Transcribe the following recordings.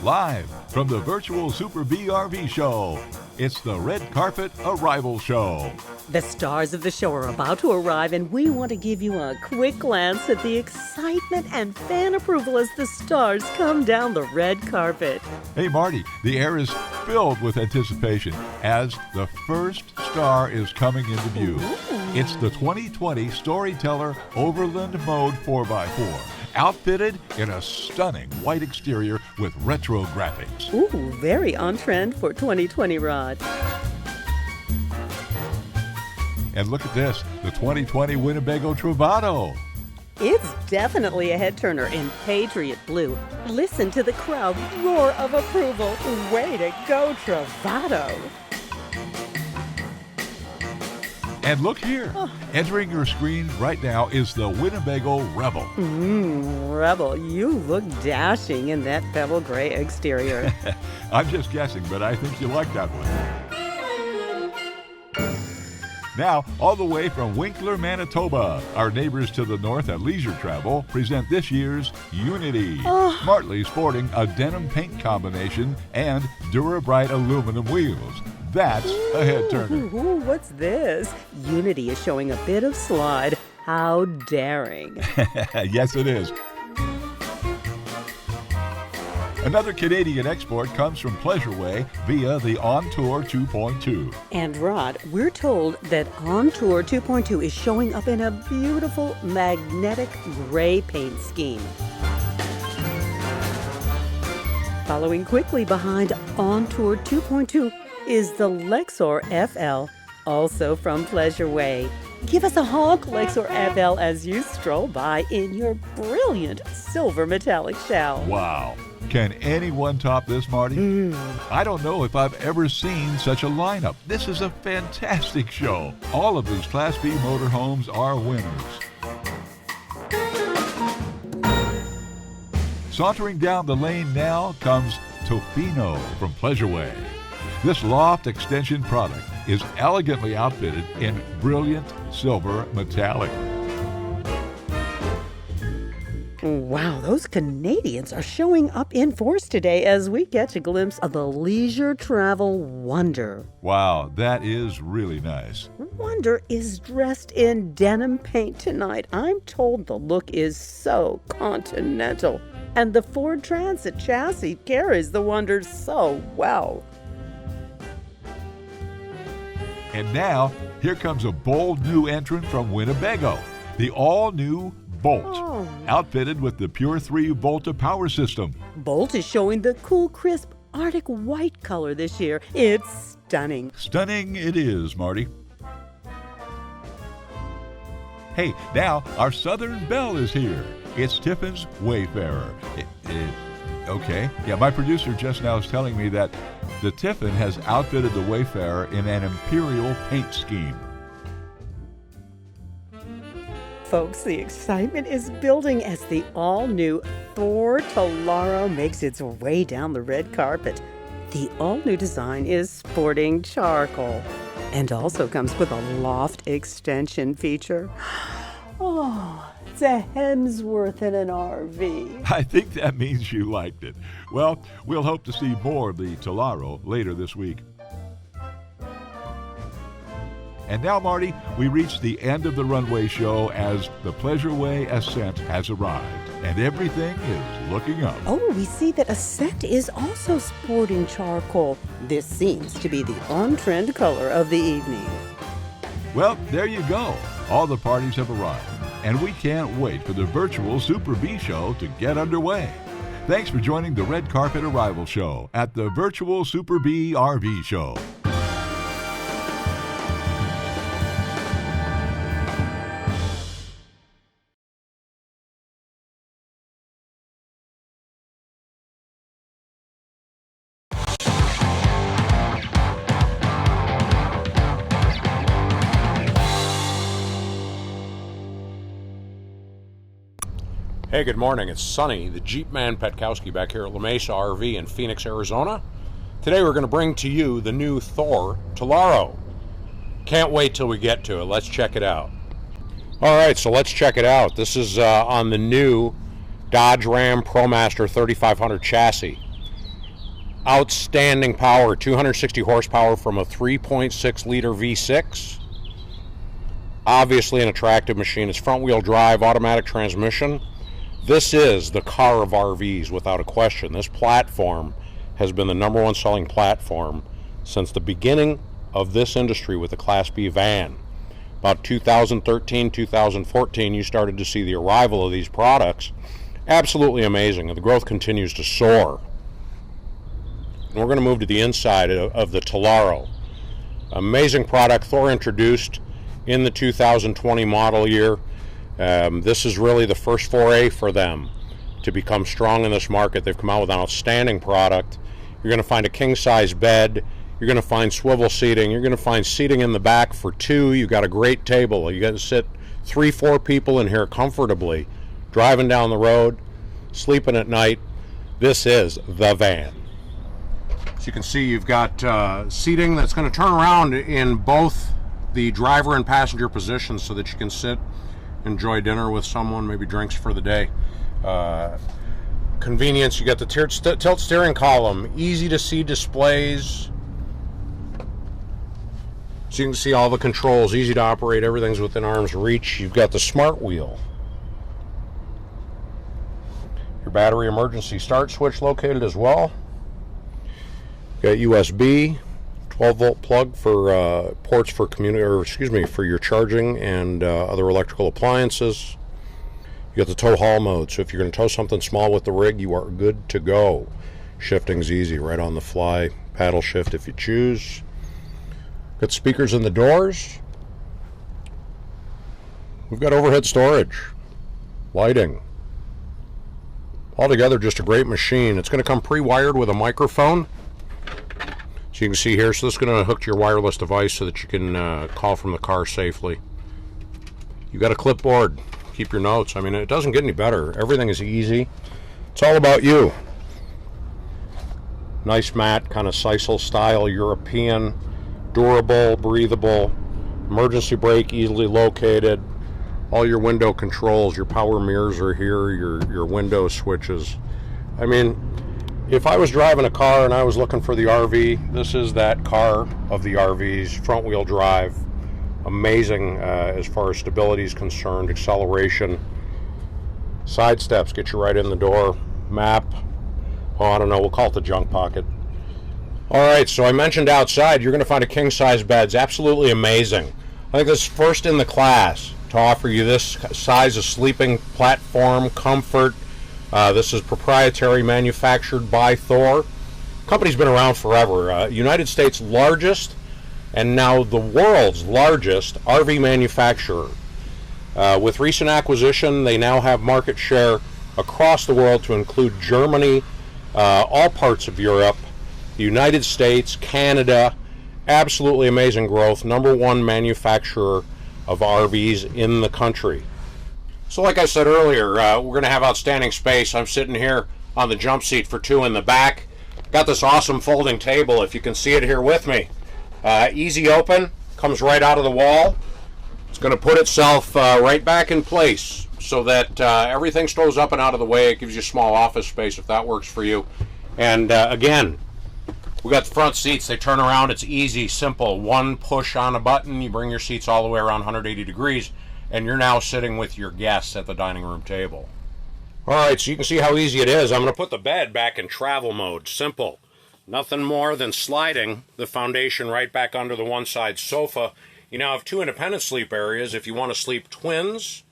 Live from the virtual Super BRV show, it's the Red Carpet Arrival Show. The stars of the show are about to arrive, and we want to give you a quick glance at the excitement and fan approval as the stars come down the red carpet. Hey, Marty, the air is filled with anticipation as the first star is coming into view. It's the 2020 Storyteller Overland Mode 4x4. Outfitted in a stunning white exterior with retro graphics. Ooh, very on trend for 2020, Rod. And look at this, the 2020 Winnebago Travato. It's definitely a head-turner in Patriot Blue. Listen to the crowd roar of approval. Way to go, Travato. And look here, entering your screen right now is the Winnebago Rebel. Rebel, you look dashing in that pebble gray exterior. I'm just guessing, but I think you like that one. Now, all the way from Winkler, Manitoba, our neighbors to the north at Leisure Travel present this year's Unity. Smartly sporting a denim paint combination and Dura-Bright aluminum wheels. That's a head-turner. Ooh, what's this? Unity is showing a bit of slide. How daring. Yes, it is. Another Canadian export comes from Pleasureway via the On Tour 2.2. And Rod, we're told that On Tour 2.2 is showing up in a beautiful magnetic gray paint scheme. Following quickly behind On Tour 2.2 is the Lexor FL, also from Pleasureway. Give us a honk, Lexor FL, as you stroll by in your brilliant silver metallic shell. Wow. Can anyone top this, Marty? I don't know if I've ever seen such a lineup. This is a fantastic show. All of these Class B motorhomes are winners. Sauntering down the lane now comes Tofino from Pleasureway. This loft extension product is elegantly outfitted in brilliant silver metallic. Wow, those Canadians are showing up in force today as we catch a glimpse of the Leisure Travel Wonder. Wow, that is really nice. Wonder is dressed in denim paint tonight. I'm told the look is so continental. And the Ford Transit chassis carries the Wonder so well. And now, here comes a bold new entrant from Winnebago, the all-new Bolt, outfitted with the Pure 3 Volta power system. Bolt is showing the cool, crisp Arctic white color this year. It's stunning. Stunning it is, Marty. Hey, now our Southern Belle is here. It's Tiffin's Wayfarer. Okay, yeah, my producer just now is telling me that the Tiffin has outfitted the Wayfarer in an imperial paint scheme. Folks, the excitement is building as the all-new Thor Talero makes its way down the red carpet. The all-new design is sporting charcoal and also comes with a loft extension feature. Oh, it's a Hemsworth in an RV. I think that means you liked it. Well, we'll hope to see more of the Tellaro later this week. And now, Marty, we reach the end of the runway show as the Pleasureway Ascent has arrived, and everything is looking up. Oh, we see that Ascent is also sporting charcoal. This seems to be the on-trend color of the evening. Well, there you go. All the parties have arrived, and we can't wait for the virtual Super B show to get underway. Thanks for joining the Red Carpet Arrival Show at the virtual Super B RV show. Hey, good morning. It's Sonny, the Jeep Man Petkowski, back here at La Mesa RV in Phoenix, Arizona. Today we're going to bring to you the new Thor Talero. Can't wait till we get to it. Let's check it out. All right, so let's check it out. This is on the new Dodge Ram ProMaster 3500 chassis. Outstanding power, 260 horsepower from a 3.6 liter V6. Obviously an attractive machine. It's front wheel drive, automatic transmission. This is the car of RVs without a question. This platform has been the number one selling platform since the beginning of this industry with the Class B van. About 2013, 2014, you started to see the arrival of these products. Absolutely amazing, and the growth continues to soar. And we're going to move to the inside of the Tellaro. Amazing product Thor introduced in the 2020 model year. This is really the first foray for them to become strong in this market. They've come out with an outstanding product. You're going to find a king-size bed. You're going to find swivel seating. You're going to find seating in the back for two. You've got a great table. You got to sit 3-4 people in here comfortably, driving down the road, sleeping at night. This is the van. As you can see, you've got seating that's going to turn around in both the driver and passenger positions so that you can sit, enjoy dinner with someone, maybe drinks for the day. Convenience, you got the tilt steering column, easy to see displays. So you can see all the controls, easy to operate, everything's within arm's reach. You've got the smart wheel. Your battery emergency start switch located as well. Got USB, 12-volt plug for ports for for your charging and other electrical appliances. You got the tow haul mode, so if you're going to tow something small with the rig, you are good to go. Shifting's easy, right on the fly. Paddle shift if you choose. Got speakers in the doors. We've got overhead storage, lighting. Altogether, just a great machine. It's going to come pre-wired with a microphone. So you can see here, so this is going to hook to your wireless device so that you can call from the car safely. You got a clipboard. Keep your notes. I mean, it doesn't get any better. Everything is easy. It's all about you. Nice matte, kind of sisal style, European, durable, breathable, emergency brake easily located. All your window controls, your power mirrors are here, your window switches. I mean, if I was driving a car and I was looking for the RV, this is that car of the RVs, front wheel drive. Amazing as far as stability is concerned, acceleration, side steps get you right in the door, map, I don't know, we'll call it the junk pocket. All right, so I mentioned outside, you're going to find a king-size bed. It's absolutely amazing. I think this is first in the class to offer you this size of sleeping platform, comfort. This is proprietary, manufactured by Thor. The company's been around forever. United States' largest and now the world's largest RV manufacturer. With recent acquisition, they now have market share across the world to include Germany, all parts of Europe, the United States, Canada. Absolutely amazing growth. Number one manufacturer of RVs in the country. So like I said earlier, we're going to have outstanding space. I'm sitting here on the jump seat for two in the back. Got this awesome folding table, if you can see it here with me. Easy open, comes right out of the wall. It's going to put itself right back in place so that everything stows up and out of the way. It gives you small office space if that works for you. And again, we got the front seats. They turn around. It's easy, simple. One push on a button. You bring your seats all the way around 180 degrees, and you're now sitting with your guests at the dining room table. All right, so you can see how easy it is. I'm going to put the bed back in travel mode. Simple. Nothing more than sliding the foundation right back under the one-side sofa. You now have two independent sleep areas if you want to sleep twins,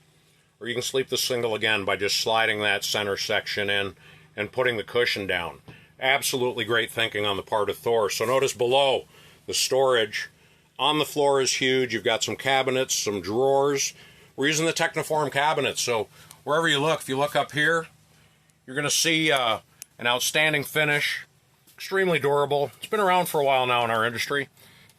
or you can sleep the single again by just sliding that center section in and putting the cushion down. Absolutely great thinking on the part of Thor. So notice below, the storage on the floor is huge. You've got some cabinets, some drawers. We're using the Techniform cabinets, so wherever you look, if you look up here, you're going to see an outstanding finish. Extremely durable. It's been around for a while now in our industry.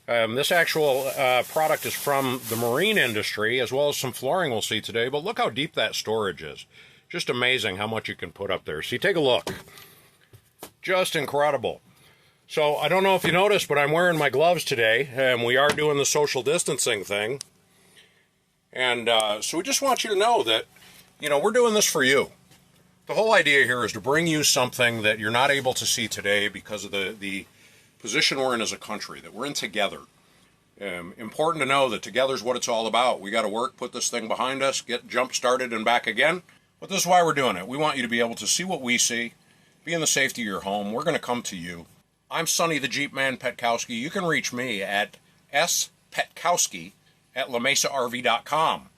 This actual product is from the marine industry, as well as some flooring we'll see today, but look how deep that storage is. Just amazing how much you can put up there. See, take a look. Just incredible. So I don't know if you noticed, but I'm wearing my gloves today, and we are doing the social distancing thing. And so we just want you to know that, you know, we're doing this for you. The whole idea here is to bring you something that you're not able to see today because of the position we're in as a country, that we're in together. Important to know that together is what it's all about. We got to work, put this thing behind us, get jump started and back again. But this is why we're doing it. We want you to be able to see what we see, be in the safety of your home. We're going to come to you. I'm Sonny the Jeep Man Petkowski. You can reach me at spetkowski@lamesarv.com.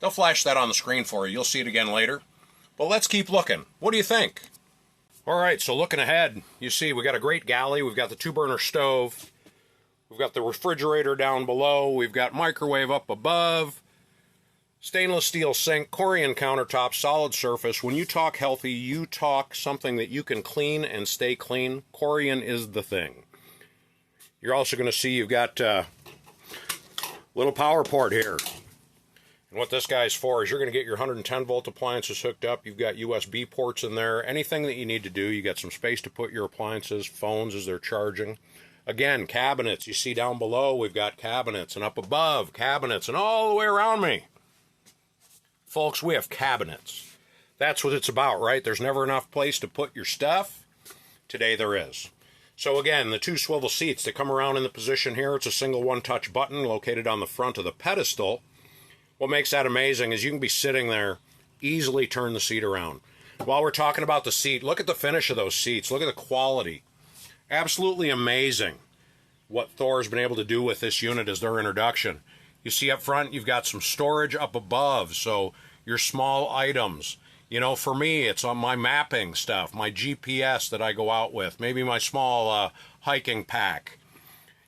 They'll flash that on the screen for you. You'll see it again later. But let's keep looking. What do you think? All right, so looking ahead, you see we got a great galley. We've got the 2-burner stove. We've got the refrigerator down below. We've got microwave up above. Stainless steel sink, Corian countertop, solid surface. When you talk healthy, you talk something that you can clean and stay clean. Corian is the thing. You're also going to see you've got a little power port here. And what this guy's for is you're going to get your 110 volt appliances hooked up. You've got USB ports in there. Anything that you need to do, you got some space to put your appliances, phones as they're charging. Again, cabinets. You see down below, we've got cabinets, and up above, cabinets, and all the way around me. Folks, we have cabinets. That's what it's about, right? There's never enough place to put your stuff. Today there is. So again, the 2 swivel seats that come around in the position here, it's a single one-touch button located on the front of the pedestal. What makes that amazing is you can be sitting there, easily turn the seat around. While we're talking about the seat, look at the finish of those seats. Look at the quality. Absolutely amazing what Thor's been able to do with this unit as their introduction. You see up front, you've got some storage up above, so your small items. You know, for me, it's on my mapping stuff, my GPS that I go out with, maybe my small hiking pack.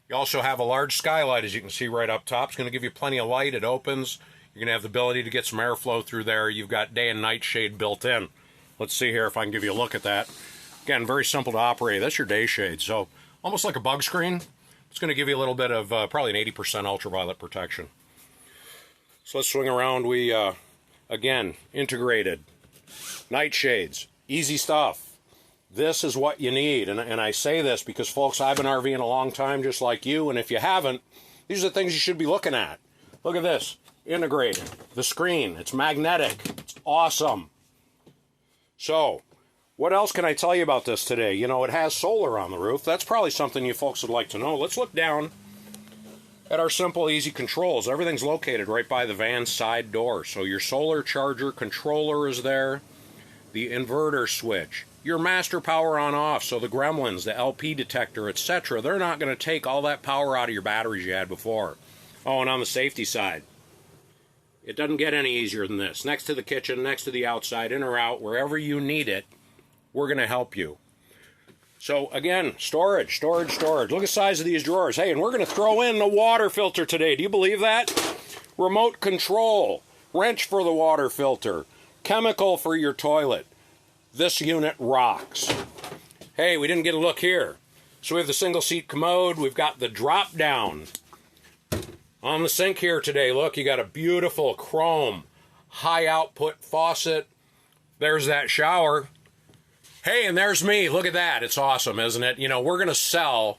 You also have a large skylight, as you can see right up top. It's going to give you plenty of light. It opens. You're going to have the ability to get some airflow through there. You've got day and night shade built in. Let's see here if I can give you a look at that. Again, very simple to operate. That's your day shade. So almost like a bug screen. It's going to give you a little bit of probably an 80% ultraviolet protection. So let's swing around. We, again, integrated. Night shades. Easy stuff. This is what you need. And I say this because, folks, I've been RVing a long time just like you. And if you haven't, these are the things you should be looking at. Look at this. Integrated. The screen. It's magnetic. It's awesome. So, what else can I tell you about this today? You know, it has solar on the roof. That's probably something you folks would like to know. Let's look down at our simple, easy controls. Everything's located right by the van's side door. So your solar charger controller is there. The inverter switch. Your master power on off. So the gremlins, the LP detector, etc. They're not going to take all that power out of your batteries you had before. Oh, and on the safety side, it doesn't get any easier than this. Next to the kitchen, next to the outside, in or out, wherever you need it, we're going to help you. So again, storage. Look at the size of these drawers. Hey, and we're going to throw in the water filter today. Do you believe that? Remote control, wrench for the water filter, chemical for your toilet. This unit rocks. Hey, we didn't get a look here. So we have the single seat commode. We've got the drop down. On the sink here today, look, you got a beautiful chrome high output faucet. There's that shower. Hey, and there's me. Look at that. It's awesome, isn't it? You know, we're going to sell,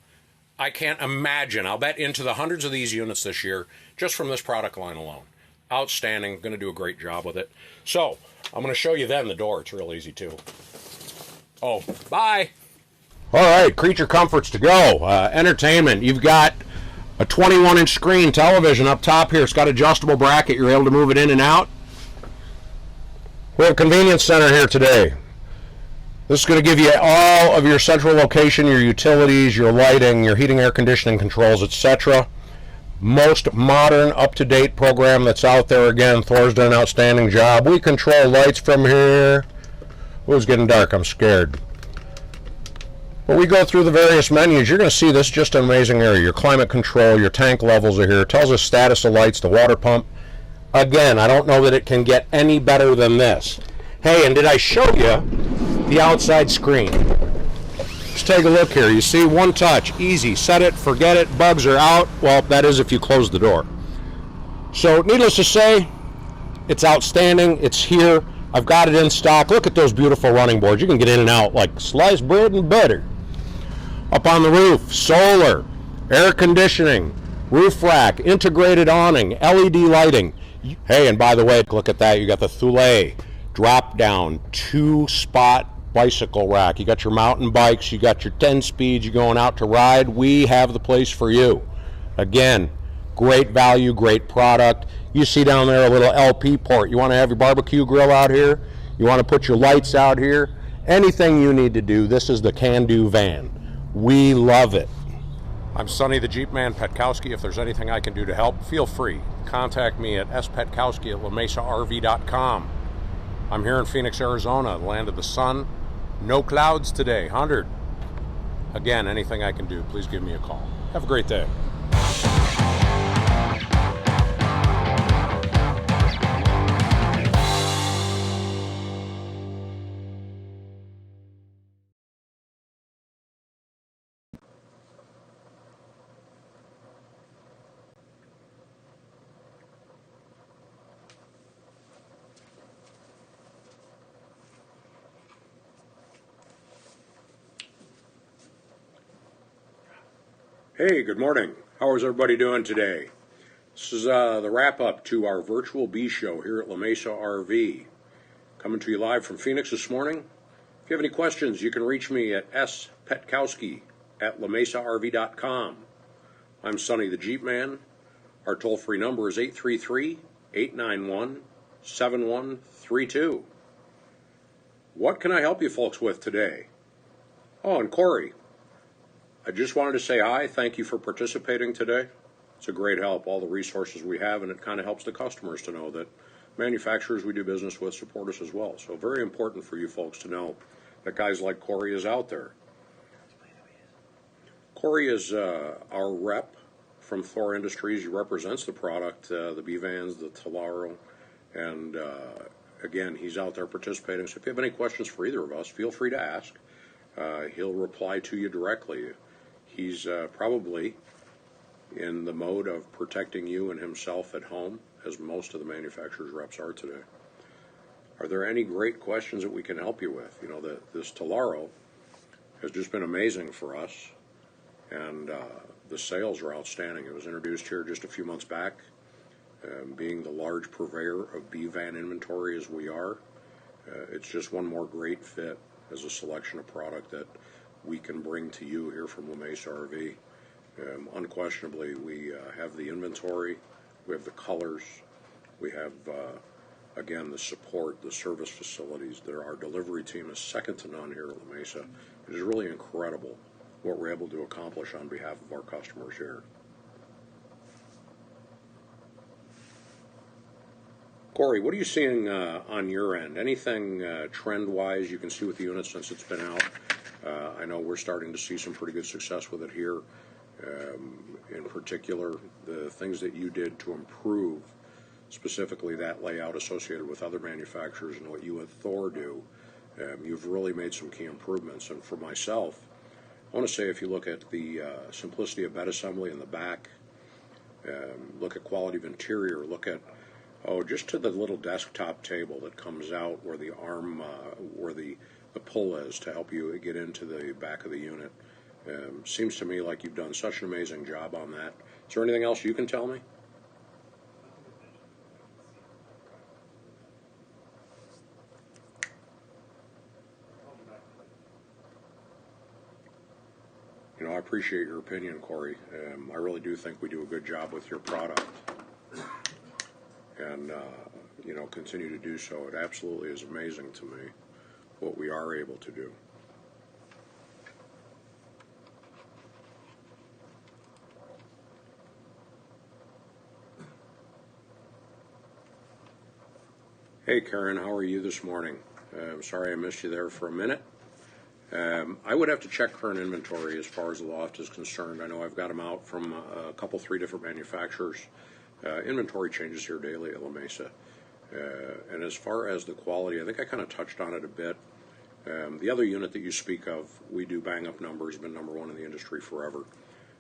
I can't imagine, I'll bet into the hundreds of these units this year just from this product line alone. Outstanding. Going to do a great job with it. So, I'm going to show you then the door. It's real easy, too. Oh, bye. All right, creature comforts to go. Entertainment. You've got a 21-inch screen television up top here. It's got adjustable bracket. You're able to move it in and out. We have a convenience center here today. This is going to give you all of your central location, your utilities, your lighting, your heating, air conditioning controls, etc. Most modern, up-to-date program that's out there. Again, Thor's done an outstanding job. We control lights from here. Oh, it's getting dark. I'm scared. When we go through the various menus, you're going to see this just an amazing area. Your climate control, your tank levels are here. It tells us status of lights, the water pump. Again, I don't know that it can get any better than this. Hey, and did I show you the outside screen? Just take a look here. You see, one touch, easy. Set it, forget it, bugs are out. Well, that is if you close the door. So, needless to say, it's outstanding. It's here. I've got it in stock. Look at those beautiful running boards. You can get in and out like sliced bread and butter. Up on the roof, solar, air conditioning, roof rack, integrated awning, LED lighting. Hey, and by the way, look at that. You got the Thule drop down 2-spot bicycle rack. You got your mountain bikes, you got your 10 speeds, you're going out to ride. We have the place for you. Again, great value, great product. You see down there a little LP port. You want to have your barbecue grill out here? You want to put your lights out here? Anything you need to do, this is the can-do van. We love it. I'm Sonny the Jeep Man Petkowski. If there's anything I can do to help, feel free. Contact me at spetkowski@lamesarv.com. I'm here in Phoenix, Arizona, the land of the sun. No clouds today, 100. Again, anything I can do, please give me a call. Have a great day. Hey, good morning. How is everybody doing today? This is the wrap-up to our virtual bee show here at La Mesa RV. Coming to you live from Phoenix this morning. If you have any questions, you can reach me at spetkowski@lamesarv.com. I'm Sonny the Jeep Man. Our toll-free number is 833-891-7132. What can I help you folks with today? Oh, and Corey, I just wanted to say hi. Thank you for participating today. It's a great help, all the resources we have, and it kind of helps the customers to know that manufacturers we do business with support us as well. So very important for you folks to know that guys like Corey is out there. Corey is our rep from Thor Industries. He represents the product, the B-Vans, the Tellaro, and again, he's out there participating. So if you have any questions for either of us, feel free to ask. He'll reply to you directly. He's probably in the mode of protecting you and himself at home, as most of the manufacturer's reps are today. Are there any great questions that we can help you with? You know, this Tellaro has just been amazing for us, and the sales are outstanding. It was introduced here just a few months back. Being the large purveyor of B-Van inventory as we are, it's just one more great fit as a selection of product that we can bring to you here from La Mesa RV. Unquestionably, we have the inventory, we have the colors, we have, again, the support, the service facilities. Our delivery team is second to none here at La Mesa. It is really incredible what we're able to accomplish on behalf of our customers here. Corey, what are you seeing on your end? Anything trend-wise you can see with the unit since it's been out? I know we're starting to see some pretty good success with it here. In particular, the things that you did to improve specifically that layout associated with other manufacturers and what you and Thor do, you've really made some key improvements. And for myself, I want to say if you look at the simplicity of bed assembly in the back, look at quality of interior, look at just to the little desktop table that comes out where the arm, where the pull is to help you get into the back of the unit. Seems to me like you've done such an amazing job on that. Is there anything else you can tell me? You know, I appreciate your opinion, Corey. I really do think we do a good job with your product. And, you know, continue to do so. It absolutely is amazing to me what we are able to do. Hey Karen, how are you this morning? I'm sorry I missed you there for a minute. I would have to check current inventory as far as the loft is concerned. I know I've got them out from a couple, 3 different manufacturers. Inventory changes here daily at La Mesa. And as far as the quality, I think I kind of touched on it a bit. The other unit that you speak of, we do bang up numbers, been number 1 in the industry forever.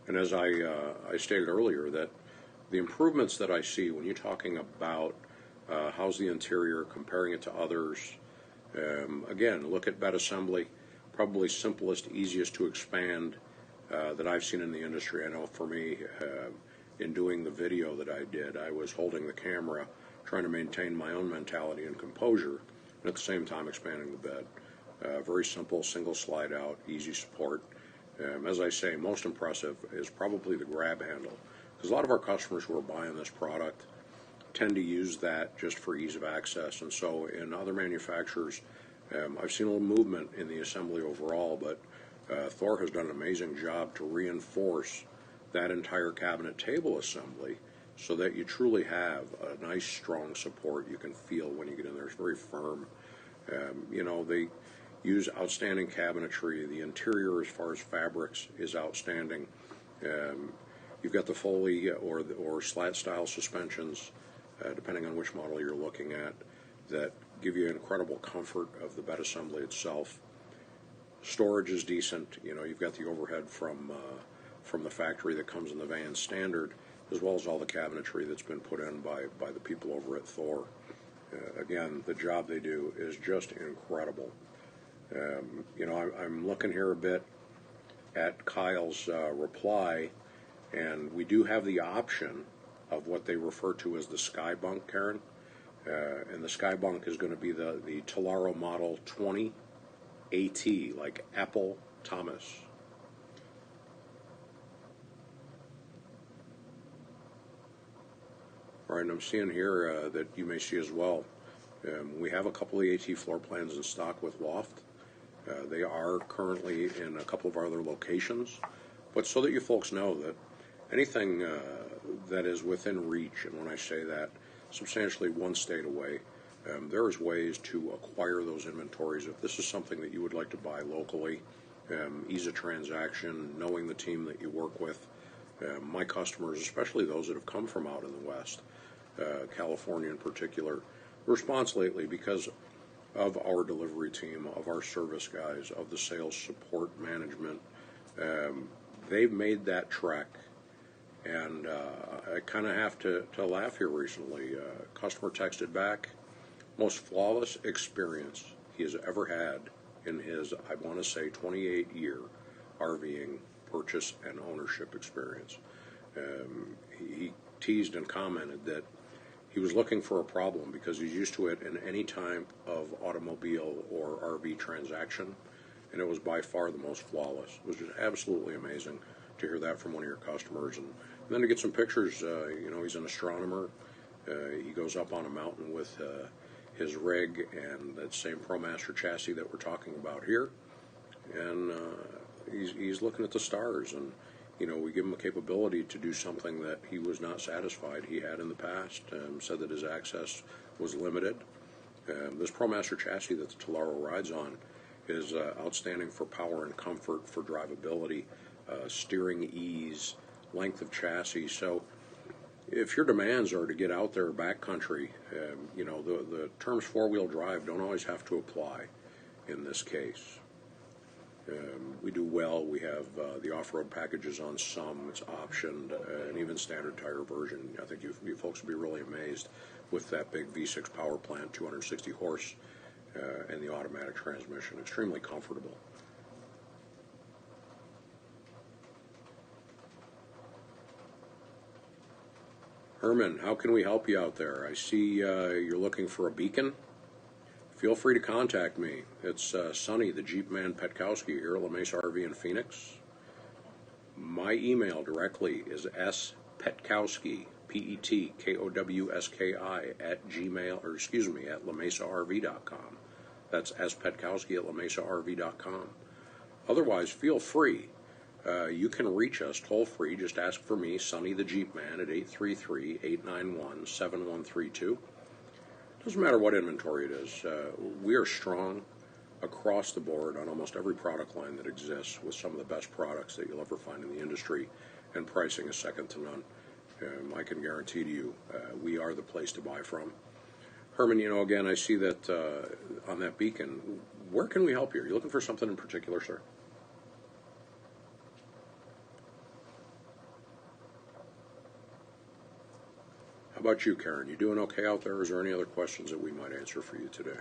And as I stated earlier, that the improvements that I see when you're talking about how's the interior, comparing it to others, again, look at bed assembly, probably simplest, easiest to expand that I've seen in the industry. I know for me, in doing the video that I did, I was holding the camera, trying to maintain my own mentality and composure and at the same time expanding the bed. Very simple, single slide out, easy support. As I say, most impressive is probably the grab handle, because a lot of our customers who are buying this product tend to use that just for ease of access, and so in other manufacturers, I've seen a little movement in the assembly overall, but Thor has done an amazing job to reinforce that entire cabinet table assembly so that you truly have a nice strong support you can feel when you get in there. It's very firm. They use outstanding cabinetry. The interior, as far as fabrics, is outstanding. You've got the Foley or slat style suspensions, depending on which model you're looking at, that give you incredible comfort of the bed assembly itself. Storage is decent. You've got the overhead from the factory that comes in the van standard, as well as all the cabinetry that's been put in by the people over at Thor. Again, the job they do is just incredible. I'm looking here a bit at Kyle's reply, and we do have the option of what they refer to as the Sky Bunk, Karen. And the Sky Bunk is going to be the Tellaro Model 20 AT, like Apple Thomas. All right, and I'm seeing here that you may see as well. We have a couple of AT floor plans in stock with Loft. They are currently in a couple of our other locations, but so that you folks know that anything that is within reach, and when I say that, substantially one state away, there is ways to acquire those inventories. If this is something that you would like to buy locally, ease a transaction, knowing the team that you work with, my customers, especially those that have come from out in the West, California in particular, the response lately, because of our delivery team, of our service guys, of the sales support management, they've made that trek. And I kind of have to laugh here recently. Customer texted back, most flawless experience he has ever had in his, I want to say, 28-year RVing purchase and ownership experience. He teased and commented that he was looking for a problem because he's used to it in any type of automobile or RV transaction, and it was by far the most flawless. It was just absolutely amazing to hear that from one of your customers. And then to get some pictures, he's an astronomer. He goes up on a mountain with his rig and that same ProMaster chassis that we're talking about here. And he's looking at the stars. And, we give him a capability to do something that he was not satisfied he had in the past. Said that his access was limited. This ProMaster chassis that the Tellaro rides on is outstanding for power and comfort, for drivability, steering ease, length of chassis. So if your demands are to get out there backcountry, the terms four-wheel drive don't always have to apply in this case. We do well. We have the off-road packages on some. It's optioned, and even standard tire version. I think you folks will be really amazed with that big V6 power plant, 260 horse, and the automatic transmission. Extremely comfortable. Herman, how can we help you out there? I see you're looking for a beacon. Feel free to contact me. It's Sonny, the Jeep Man Petkowski here at La Mesa RV in Phoenix. My email directly is spetkowski, Petkowski at lamesarv.com. That's spetkowski at lamesarv.com. Otherwise, feel free. You can reach us toll free. Just ask for me, Sonny the Jeep Man, at 833-891-7132. Doesn't matter what inventory it is. We are strong across the board on almost every product line that exists, with some of the best products that you'll ever find in the industry, and pricing is second to none. I can guarantee to you we are the place to buy from. Herman, again, I see that on that beacon. Where can we help you? Are you looking for something in particular, sir? How about you, Karen? You doing okay out there? Is there any other questions that we might answer for you today?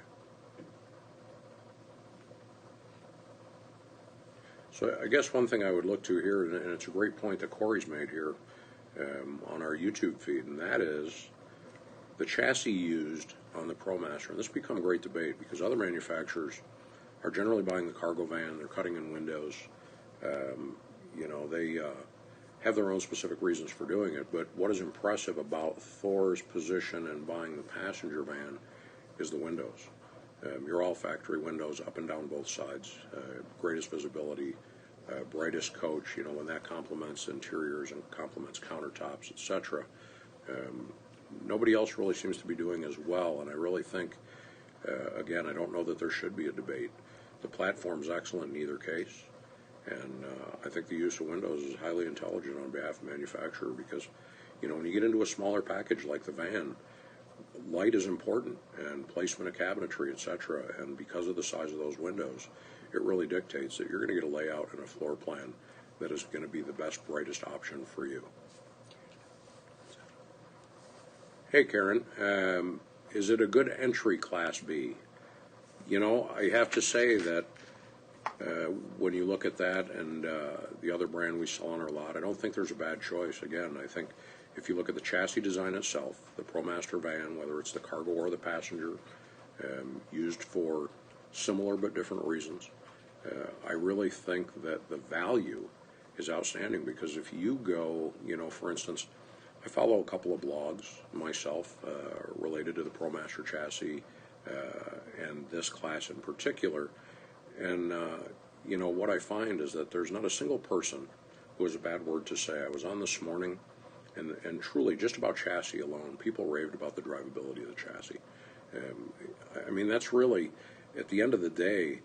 So I guess one thing I would look to here, and it's a great point that Corey's made here on our YouTube feed, and that is the chassis used on the ProMaster, and this has become a great debate because other manufacturers are generally buying the cargo van, they're cutting in windows. They have their own specific reasons for doing it, but what is impressive about Thor's position in buying the passenger van is the windows. Your all factory windows up and down both sides, greatest visibility, brightest coach, when that complements interiors and complements countertops, etc. Nobody else really seems to be doing as well, and I really think, again, I don't know that there should be a debate. The platform's excellent in either case, and I think the use of windows is highly intelligent on behalf of the manufacturer because, when you get into a smaller package like the van, light is important, and placement of cabinetry, etc., and because of the size of those windows, it really dictates that you're going to get a layout and a floor plan that is going to be the best, brightest option for you. Hey, Karen, is it a good entry Class B? I have to say that when you look at that and the other brand we sell on our lot, I don't think there's a bad choice. Again, I think if you look at the chassis design itself, the ProMaster van, whether it's the cargo or the passenger, used for similar but different reasons, I really think that the value is outstanding because if you go, for instance, I follow a couple of blogs myself related to the ProMaster chassis and this class in particular, and what I find is that there's not a single person who has a bad word to say. I was on this morning, and truly just about chassis alone, people raved about the drivability of the chassis. That's really, at the end of the day,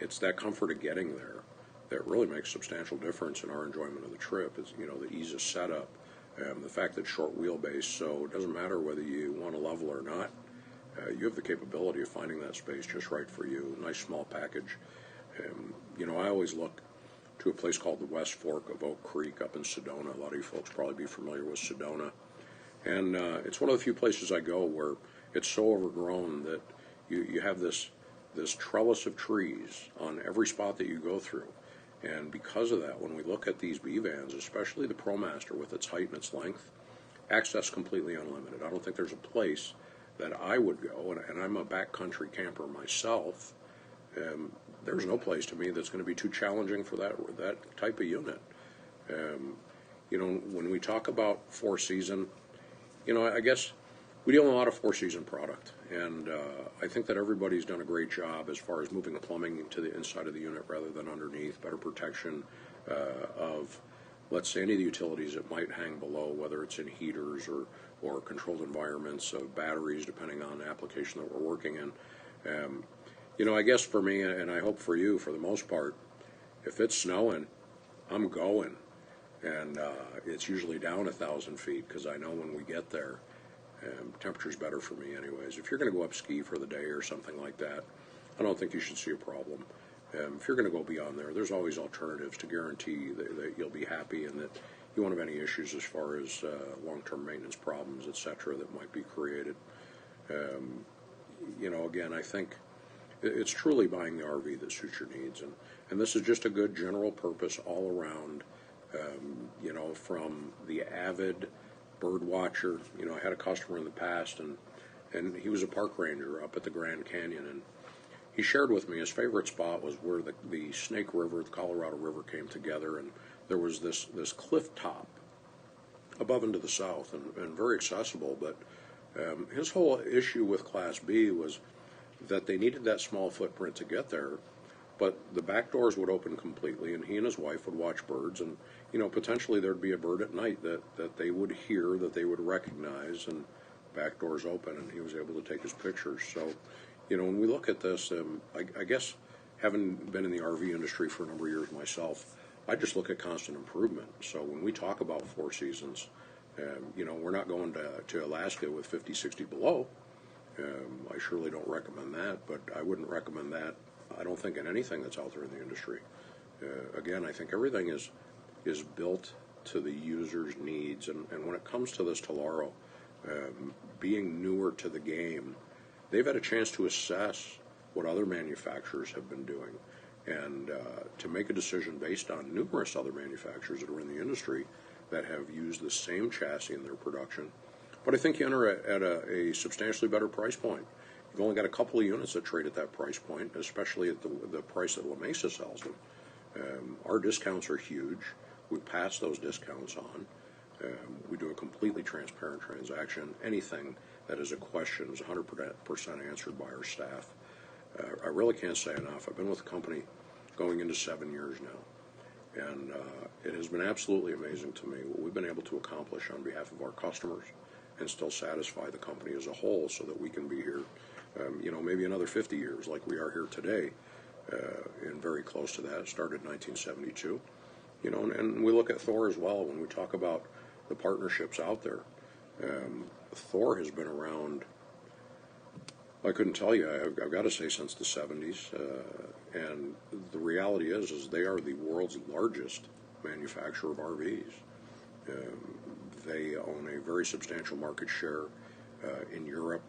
it's that comfort of getting there that really makes a substantial difference in our enjoyment of the trip. Is the ease of setup, the fact that short wheelbase, so it doesn't matter whether you want a level or not. You have the capability of finding that space just right for you. Nice small package. I always look to a place called the West Fork of Oak Creek up in Sedona. A lot of you folks probably be familiar with Sedona. And it's one of the few places I go where it's so overgrown that you have this trellis of trees on every spot that you go through. And because of that, when we look at these B vans, especially the ProMaster with its height and its length, access completely unlimited. I don't think there's a place that I would go, and I'm a backcountry camper myself, there's no place to me that's going to be too challenging for that type of unit. When we talk about four-season, I guess we deal in a lot of four-season product, and I think that everybody's done a great job as far as moving the plumbing to the inside of the unit rather than underneath, better protection of, let's say, any of the utilities that might hang below, whether it's in heaters or controlled environments of batteries, depending on the application that we're working in. I guess for me, and I hope for you, for the most part, if it's snowing, I'm going. And it's usually down 1,000 feet because I know when we get there, temperature's better for me anyways. If you're going to go up ski for the day or something like that, I don't think you should see a problem. If you're going to go beyond there, there's always alternatives to guarantee that you'll be happy and that you won't have any issues as far as long-term maintenance problems, etc., that might be created. Again, I think it's truly buying the RV that suits your needs, and this is just a good general purpose all around. From the avid bird watcher. I had a customer in the past, and he was a park ranger up at the Grand Canyon, and he shared with me his favorite spot was where the Snake River, the Colorado River, came together, and there was this cliff top above and to the south, and very accessible. But his whole issue with Class B was that they needed that small footprint to get there, but the back doors would open completely, and he and his wife would watch birds, and potentially there'd be a bird at night that they would hear, that they would recognize, and back doors open, and he was able to take his pictures. So, when we look at this, I guess having been in the RV industry for a number of years myself, I just look at constant improvement. So when we talk about four seasons, we're not going to Alaska with 50, 60 below. I surely don't recommend that, but I wouldn't recommend that, I don't think, in anything that's out there in the industry. Again, I think everything is built to the user's needs, and when it comes to this Tellaro, being newer to the game, they've had a chance to assess what other manufacturers have been doing, and to make a decision based on numerous other manufacturers that are in the industry that have used the same chassis in their production But I think you enter at a substantially better price point. You've only got a couple of units that trade at that price point, especially at the price that La Mesa sells them. Our discounts are huge. We pass those discounts on. We do a completely transparent transaction. Anything that is a question is 100% answered by our staff. I really can't say enough. I've been with the company going into 7 years now, and it has been absolutely amazing to me what we've been able to accomplish on behalf of our customers and still satisfy the company as a whole so that we can be here, maybe another 50 years like we are here today, and very close to that. It started in 1972. And we look at Thor as well when we talk about the partnerships out there. Thor has been around, I couldn't tell you, I've got to say since the 70s, and the reality is they are the world's largest manufacturer of RVs. They own a very substantial market share in Europe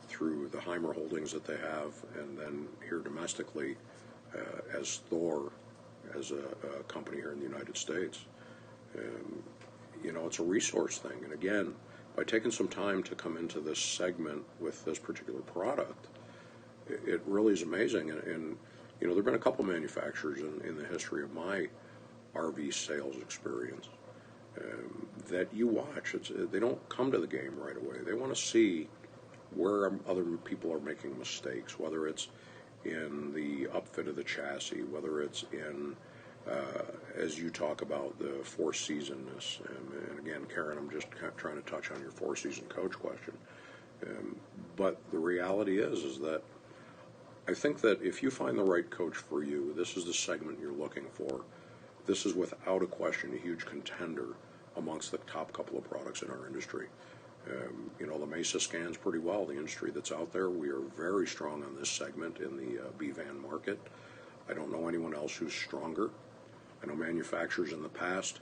through the Heimer holdings that they have, and then here domestically as Thor, as a company here in the United States. It's a resource thing, and again, by taking some time to come into this segment with this particular product, it really is amazing. And there have been a couple manufacturers in the history of my RV sales experience that you watch. They don't come to the game right away. They want to see where other people are making mistakes, whether it's in the upfit of the chassis, whether it's in, as you talk about, the four-seasonness. And again, Karen, I'm just trying to touch on your four-season coach question. But the reality is that I think that if you find the right coach for you, this is the segment you're looking for. This is without a question a huge contender amongst the top couple of products in our industry. La Mesa scans pretty well the industry that's out there. We are very strong on this segment in the B-van market. I don't know anyone else who's stronger. I know manufacturers in the past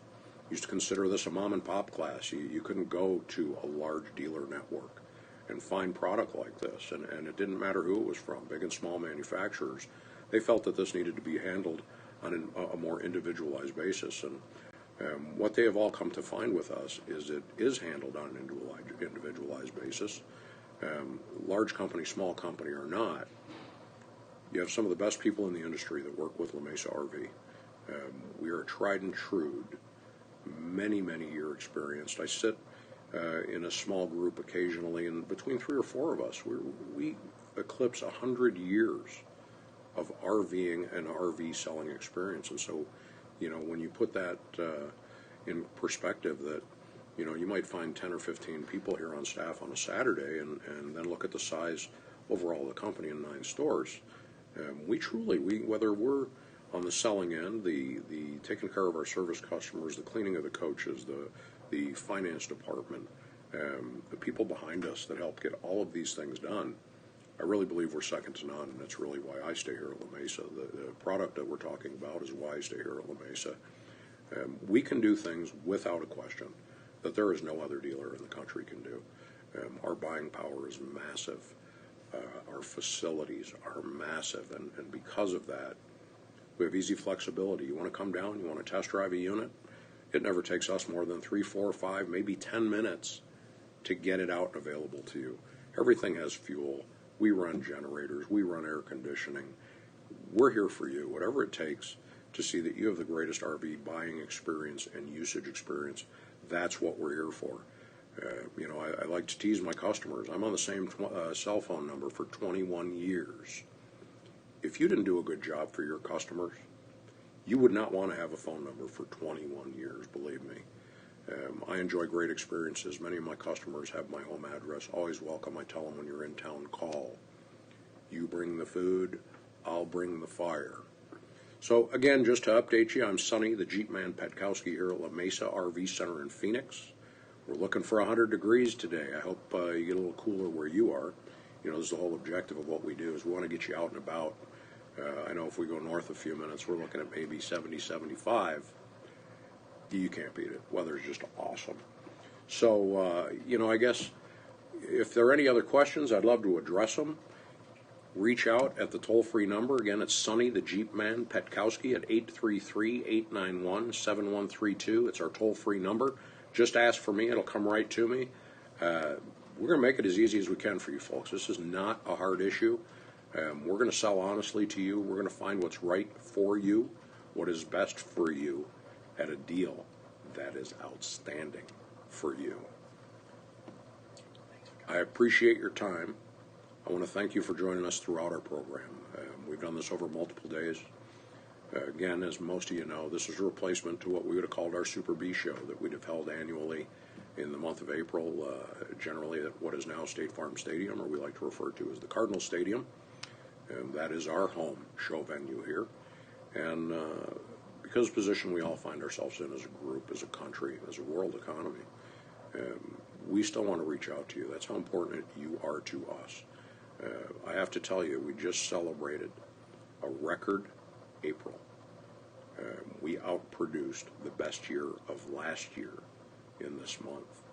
used to consider this a mom-and-pop class. You couldn't go to a large dealer network and find product like this, and it didn't matter who it was from, big and small manufacturers. They felt that this needed to be handled on a more individualized basis, and what they have all come to find with us is it is handled on an individualized basis. Large company, small company or not, you have some of the best people in the industry that work with La Mesa RV. We are tried and true, many year experienced. I sit in a small group occasionally, and between 3 or 4 of us, we eclipse 100 years of RVing and RV selling experience. And so, when you put that in perspective, that you might find 10 or 15 people here on staff on a Saturday, and then look at the size overall of the company in 9 stores. We whether we're on the selling end, the taking care of our service customers, the cleaning of the coaches, the finance department, the people behind us that help get all of these things done, I really believe we're second to none, and that's really why I stay here at La Mesa. The product that we're talking about is why I stay here at La Mesa. We can do things without a question that there is no other dealer in the country can do. Our buying power is massive. Our facilities are massive, and because of that, we have easy flexibility. You want to come down, you want to test drive a unit, it never takes us more than 3, 4, 5, maybe 10 minutes to get it out and available to you. Everything has fuel. We run generators. We run air conditioning. We're here for you, whatever it takes to see that you have the greatest RV buying experience and usage experience. That's what we're here for. I like to tease my customers. I'm on the same cell phone number for 21 years. If you didn't do a good job for your customers, you would not want to have a phone number for 21 years, believe me. I enjoy great experiences. Many of my customers have my home address. Always welcome. I tell them when you're in town, call. You bring the food, I'll bring the fire. So again, just to update you, I'm Sonny, the Jeep Man Petkowski here at La Mesa RV Center in Phoenix. We're looking for 100 degrees today. I hope you get a little cooler where you are. This is the whole objective of what we do, is we want to get you out and about. I know if we go north a few minutes, we're looking at maybe 70, 75. You can't beat it. Weather's just awesome. So, I guess if there are any other questions, I'd love to address them. Reach out at the toll-free number. Again, it's Sonny, the Jeep Man Petkowski, at 833-891-7132. It's our toll-free number. Just ask for me. It'll come right to me. We're going to make it as easy as we can for you folks. This is not a hard issue. We're going to sell honestly to you. We're going to find what's right for you, what is best for you, at a deal that is outstanding for you. I appreciate your time. I want to thank you for joining us throughout our program. We've done this over multiple days. Again, as most of you know, this is a replacement to what we would have called our Super B show that we'd have held annually in the month of April, generally at what is now State Farm Stadium, or we like to refer to as the Cardinal Stadium. That is our home show venue here. And because of the position we all find ourselves in as a group, as a country, as a world economy, we still want to reach out to you. That's how important you are to us. I have to tell you, we just celebrated a record April. We outproduced the best year of last year in this month.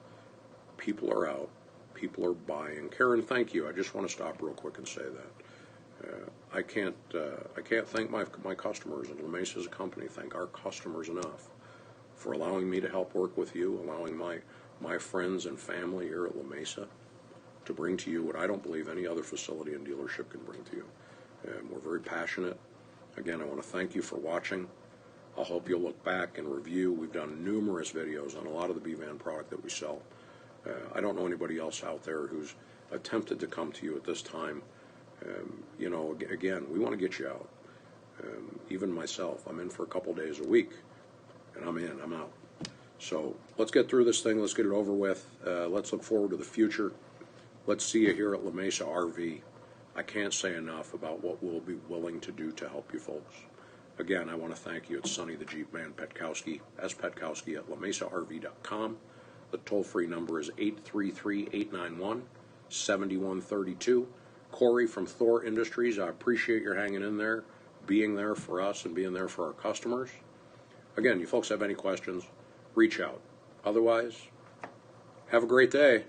People are out. People are buying. Karen, thank you. I just want to stop real quick and say that. I can't thank my customers, and La Mesa as a company thank our customers enough for allowing me to help work with you, allowing my friends and family here at La Mesa to bring to you what I don't believe any other facility and dealership can bring to you. We're very passionate. Again, I want to thank you for watching. I hope you'll look back and review. We've done numerous videos on a lot of the B-Van product that we sell. I don't know anybody else out there who's attempted to come to you at this time. Again, we want to get you out. Even myself, I'm in for a couple days a week, and I'm in, I'm out. So let's get through this thing. Let's get it over with. Let's look forward to the future. Let's see you here at La Mesa RV. I can't say enough about what we'll be willing to do to help you folks. Again, I want to thank you. It's Sonny the Jeep Man Petkowski, Petkowski at LaMesaRV.com. The toll-free number is 833-891-7132. Corey from Thor Industries, I appreciate your hanging in there, being there for us and being there for our customers. Again, you folks have any questions, reach out. Otherwise, have a great day.